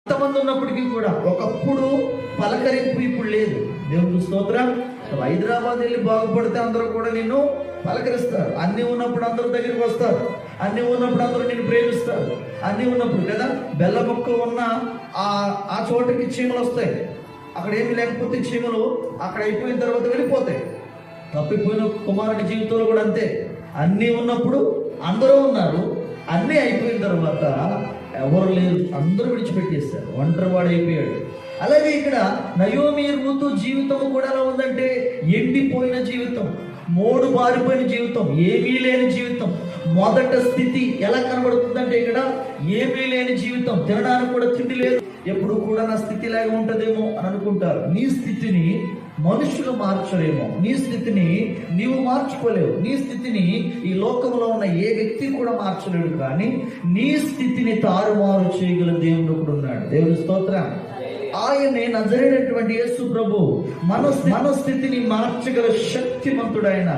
ఎంతమంది ఉన్నప్పటికీ కూడా ఒకప్పుడు పలకరింపు ఇప్పుడు లేదు. దేవునికి స్తోత్రం. హైదరాబాద్ వెళ్ళి బాగుపడితే అందరూ కూడా నిన్ను పలకరిస్తారు. అన్నీ ఉన్నప్పుడు అందరూ దగ్గరికి వస్తారు. అన్నీ ఉన్నప్పుడు అందరూ నిన్ను ప్రేమిస్తారు. అన్నీ ఉన్నప్పుడు కదా, బెల్ల మొక్క ఉన్న ఆ చోటకి చీమలు వస్తాయి. అక్కడ ఏమి లేకపోతే చీమలు అక్కడ అయిపోయిన తర్వాత వెళ్ళిపోతాయి. తప్పిపోయిన కుమారుడి జీవితంలో కూడా అంతే. అన్నీ ఉన్నప్పుడు అందరూ ఉన్నారు, అన్నీ అయిపోయిన తర్వాత ఎవరు లేరు, అందరూ విడిచిపెట్టేస్తారు. ఒంటరి వాడు అయిపోయాడు. అలాగే ఇక్కడ నయోమి రూతు జీవితం కూడా ఎలా ఉందంటే ఎండిపోయిన జీవితం, మోడు బారిపోయిన జీవితం, ఏమీ లేని జీవితం. మొదట స్థితి ఎలా కనబడుతుందంటే ఇక్కడ ఏమీ లేని జీవితం, తినడానికి కూడా తిండి లేదు. ఎప్పుడు కూడా నా స్థితి లాగా ఉంటుందేమో అని అనుకుంటారు. నీ స్థితిని మనుషులు మార్చలేమో, నీ స్థితిని నీవు మార్చుకోలేవు. నీ స్థితిని ఈ లోకంలో ఉన్న ఏ వ్యక్తి కూడా మార్చలేడు. కానీ నీ స్థితిని తారుమారు చేయగల దేవుడు ఒకడు ఉన్నాడు. దేవుని స్తోత్రం. ఆయనే నజరేయుడైనటువంటి యేసు ప్రభు మన స్థితిని మార్చగల శక్తిమంతుడైన